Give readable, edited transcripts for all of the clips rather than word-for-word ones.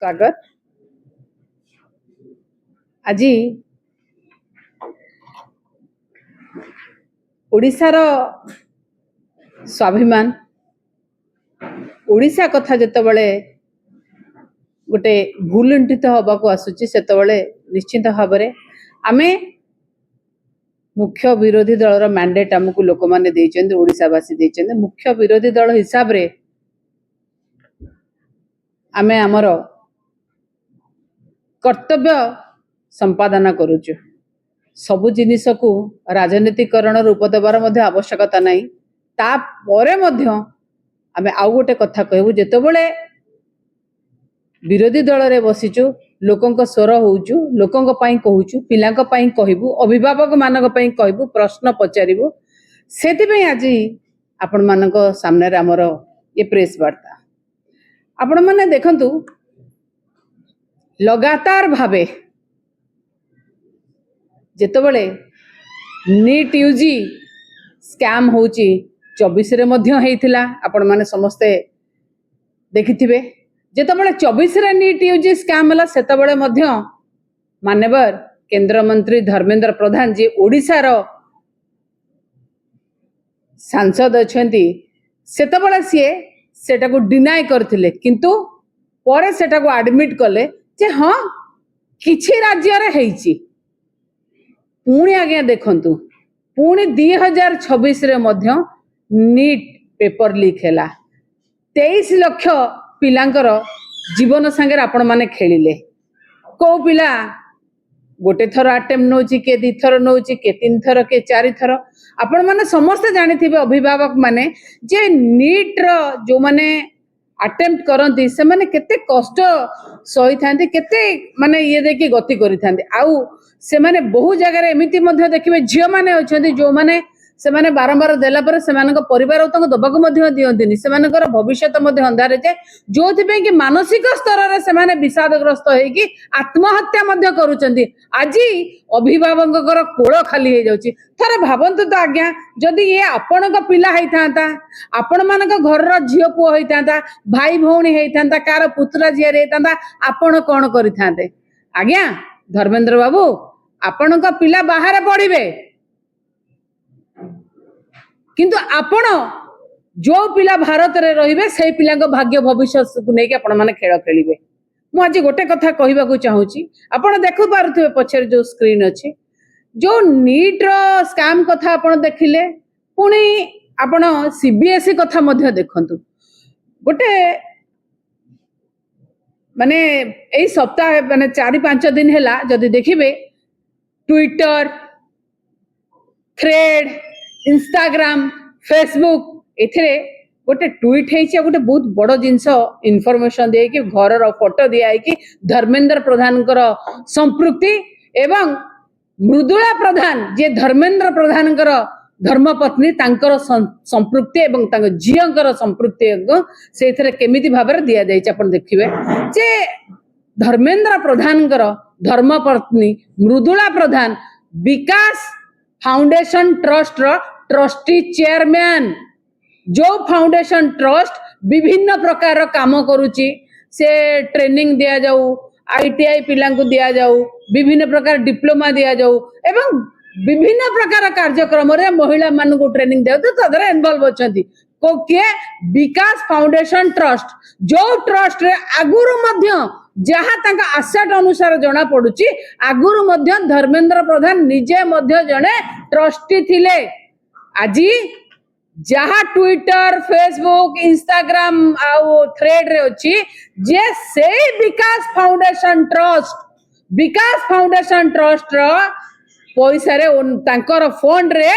स्वागत। आज ओडिशार स्वाभिमान ओडिशा कथा जितेबाला गोटे भूलुंठित हवाक आसूची से निश्चित भाव में आमे मुख्य विरोधी दलर मैंडेट आमको लोक मैंने देइछन्ते ओडिशावासी देइछन्ते मुख्य विरोधी दल हिसाब रे आमे आमर कर्तव्य संपादन करुचु। सबु जिनिस को राजनीतिकरण रूप देवार आवश्यकता नहीं। तापरे आमे आउ गोटे कथा कहबू जेतेबेले विरोधी दल रे बसीचु लोकंक स्वर होउचु लोकंक पई कहूचु पिलांक पई कहबू अभिभावक मानक पई कहबू प्रश्न पचारिबू सेति पई आज आपण मानक सामने रे हमर ये प्रेस वार्ता आपण माने देखंतु लगातार भावे जेतेबेले नीट यूजी स्कैम होउची 24 रे मध्य हेइथिला आपण माने समस्ते देखिथिबे। जेतेबेले 24 रे नीट यूजी स्कैम हला सेतेबेले मध्य माननीय केंद्र मंत्री धर्मेंद्र प्रधान जी ओडिसा रो सांसद अछंती सेतेबेले सीए सेटा को डिनाय करथिले किंतु परे सेटा को एडमिट कले जे हां किछि राज्य रे हेइची। पुणी आज्ञा देखंतु पुणी 2026 रे मध्य नीट पेपर लीक हैला 23 लाख पिलांकर जीवन संगे आपण माने खेलिले। को पिला गोटे थर अटेम्प्ट नौची के 2 थर नौची के 3 थर के 4 थर आपण माने समस्त जानिथिबे अभिभावक माने जे नीट रो जो माने अटेम्प्ट करंती से माने केते कष्ट सही थांती केते माने ये देखि गति करि थांती आउ से माने बहु जगह रे एमिति मध्ये देखिबे झियो माने अछंती जो माने से माने बारंबार देला पर से मानक परिवार तक दबाक मध्ये दियंतिनी से मानकर भविष्य मध्ये अंधार जे जोथि पे कि मानसिक स्तर रे से माने विषादग्रस्त हे कि आत्महत्या मध्ये करूचंती। आज अभिभावककर कोळ खाली हे जाउची। थरे भाबंतु तो आज्ञा जदि ये आपणक पिला हेइ थांता आपण मानक घर रो झियो पुओ हेइ थांता भाई भौणी हेइ थांता कार पुतला झिया रे थांता आपण कोन करि थांते। आज्ञा धर्मेंद्र बाबू आपणक पिला बाहर पढ़िबे किंतु आपण जो पिला भारत रे रहिबे से पिला भाग्य भविष्य को लेके आपण माने खेल खेलिबे। मु आज गोटे कथा कहबा को चाहूची आपण देखु पारुथिबे पछर जो स्क्रीन अछि जो नीट रो स्कैम कथा आपण देखिले पुणी आपण सीबीएसई कथा मध्ये देखंतु गोटे माने एई सप्ताह माने 4-5 दिन हैला जदि देखिबे ट्विटर थ्रेड इंस्टाग्राम फेसबुक एथिरे गोटे ट्वीट हेइछि गोटे बहुत बड़ जिंस इनफॉरमेशन दे कि घर रो फोटो दिया है कि धर्मेंद्र प्रधान कर संपृक्ति एवं मृदुला प्रधान जे धर्मेंद्र प्रधान कर धर्मपत्नी तांकर संपृक्ति एवं तांग झियंकर संपृक्ति सेथिरे केमिति भाबरे दिया जाइछि आपण देखिबे जे धर्मेंद्र प्रधान कर धर्मपत्नी मृदुला प्रधान विकास फाउंडेशन ट्रस्ट रो ट्रस्टी चेयरमैन जो फाउंडेशन ट्रस्ट विभिन्न प्रकार काम करूची से ट्रेनिंग दिया जाऊ आईटीआई पिला को दिया जाऊ विभिन्न प्रकार डिप्लोमा दिया जाऊ एवं विभिन्न प्रकार कार्यक्रम रे महिला मान को ट्रेनिंग दिया तो तदरे इन्वॉल्व अछंती को के विकास फाउंडेशन ट्रस्ट जो ट्रस्ट रे आगुरु मध्य जहा तांका आसेट अनुसार जना पडुची आगुरु मध्य धर्मेंद्र प्रधान निजे मध्य जने ट्रस्टी थिले। आज जहा ट्विटर फेसबुक इंस्टाग्राम आउ थ्रेड रे अछि जे से विकास फाउंडेशन ट्रस्ट रो पैसा रे तांकर फंड रे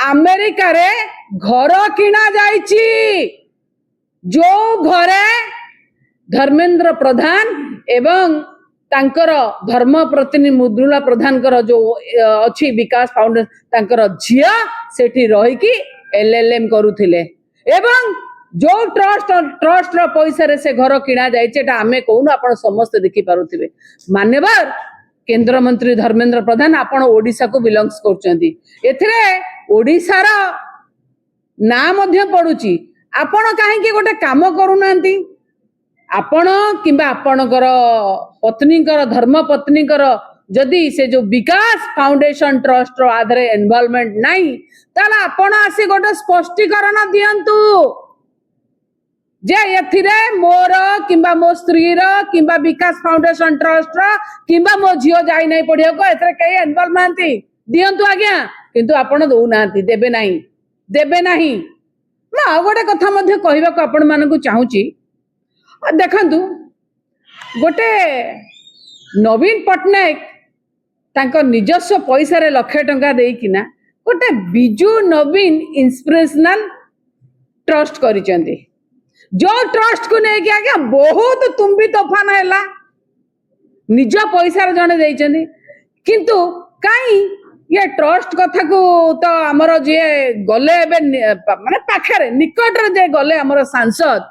अमेरिका रे घर किना जाइछि जो घरे धर्मेंद्र प्रधान एवं तांकर धर्मपत्नी मृदुला प्रधान कर जो अछि विकास फाउंडेशन तांकर झिया सेठी रही कि एलएलएम करूथिले एवं जो ट्रस्ट रो पैसा रे से घर किना जाइछि एटा आमे कहून आपण समस्त देखि पारुथिबे। मान्यवर केंद्र मंत्री धर्मेंद्र प्रधान आपण ओडिसा को बिलोंग्स करचंती एथिरे ओडिसा रो ना मध्य पडुची आपण काहे कि गोटे काम करू नांती आपण किंबा आपणकर पत्नीकर धर्म पत्नीकर जदि से जो विकास फाउंडेशन ट्रस्ट रो आधरे इन्वॉल्वमेंट नहीं ताला आपण आसी गोटे स्पष्टीकरण दियंतु जे एथिरे मोर किंबा मो स्त्री रो किंबा विकास फाउंडेशन ट्रस्ट रो किंबा मो झियो जाई नहीं पढ़िया को एथरे कई इन्वॉल्व नांती दियंतु आज्ञा किंतु आपण दउ नांती देबे नहीं मैं आ गोटे कथा मध्ये कहबा को आपण मानकु चाहूची देखंतु गोटे नवीन पटनायक तांको निजस्व पैसा रे लक्ष टंका देकिना गोटे बिजू नवीन इंस्पिरेशनल ट्रस्ट करिसेंती जो ट्रस्ट को नहीं आज्ञा बहुत तुम्बी तोफान हैला निज पैसा रे जने देइचंती किंतु काई ये ट्रस्ट कथा को तो हमर जे गले माने पाखरे निकट रे जे गले हमर सांसद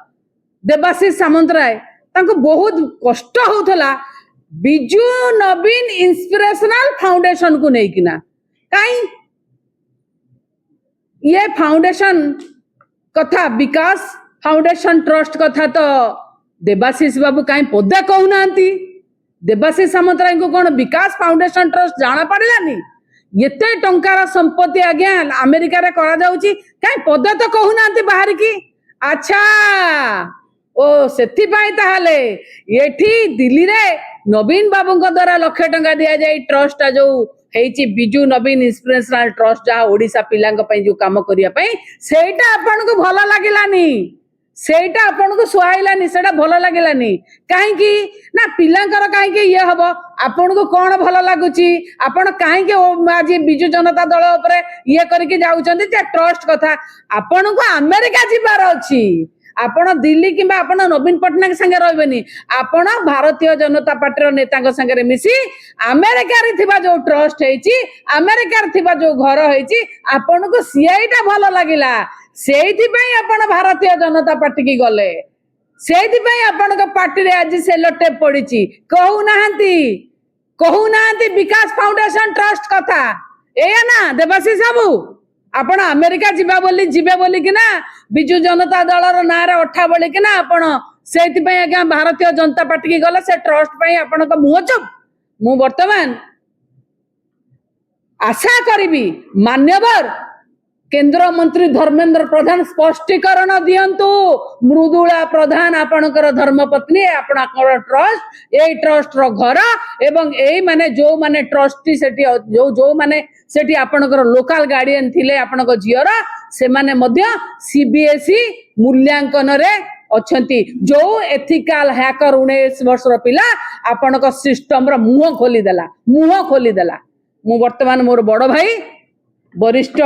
देवाशीष सामंतराय तांको बहुत कष्ट होथला बिजू नवीन इंस्पिरेशनल फाउंडेशन को नहीं किना काई ये फाउंडेशन कथा विकास फाउंडेशन ट्रस्ट कथा तो देवाशीष बाबू काई पदे कहूनांती देवाशीष सामंतराय को कौन विकास फाउंडेशन ट्रस्ट जाना पड़लानी एते टंकार संपत्ति आज्ञा अमेरिका रे करा जाउची काई पदे तो कहूनांती बाहर की अच्छा ओ सेथि पाई ताहाले एठी दिल्ली रे नवीन बाबू द्वारा लक्ष टंका दिया जाए ट्रस्ट जो हेची बिजू नवीन इंस्पिरेशनल ट्रस्ट जहाँ ओडिशा पिलांग पई जो काम करिया पई सेटा आपन को भलो लागिलानी सेटा आपन को सुहाइलानी सेटा भलो लागिलानी काहे की ना पिलांकर काहे की ये हबो आपन को कोन भलो लागुची आपन काहे के आज बिजू जनता दल ऊपर ये करके जाउचंती जे ट्रस्ट कथा आपन को अमेरिका जिबार अछि आपण दिल्ली किंबा आपण नवीन पटनायक संगे रहबेनी आपण भारतीय जनता पार्टी नेता संगे मिसी अमेरिका रे थिबा जो ट्रस्ट हेची अमेरिका रे थिबा जो घर हेची आपण को सीआईटा भलो लागिला सेहिथि पई आपण भारतीय जनता पार्टी की गले सेहिथि पई आपण को पार्टी रे आज सेलो टेप पड़ीची कहू नाहंती विकास फाउंडेशन ट्रस्ट कथा एया ना देवाशीष बाबू आपण अमेरिका जिबा बोली जिबे बोली कि ना बिजू जनता दल रो ना रे अठा बोली कि ना आपण सेति पई आज्ञा भारतीय जनता पार्टी की गला से ट्रस्ट पई आपण को मुह चुप मु वर्तमान आशा करिबी मान्यवर केंद्र मंत्री धर्मेंद्र प्रधान स्पष्टीकरण दियंतु मृदुला प्रधान आपणकर धर्मपत्नी आपणकर ट्रस्ट ए ट्रस्ट रो घर एवं एई माने जो माने ट्रस्टी सेठी जो माने सेठी आपणकर लोकल गार्डियन थिले आपणक जियर से माने मध्य सीबीएसई मूल्यांकन रे अछंती जो एथिकल हैकर 19 वर्ष रो पिला आपणक सिस्टम रो मुंह खोली देला मु वर्तमान मोर बड़ भाई वरिष्ठ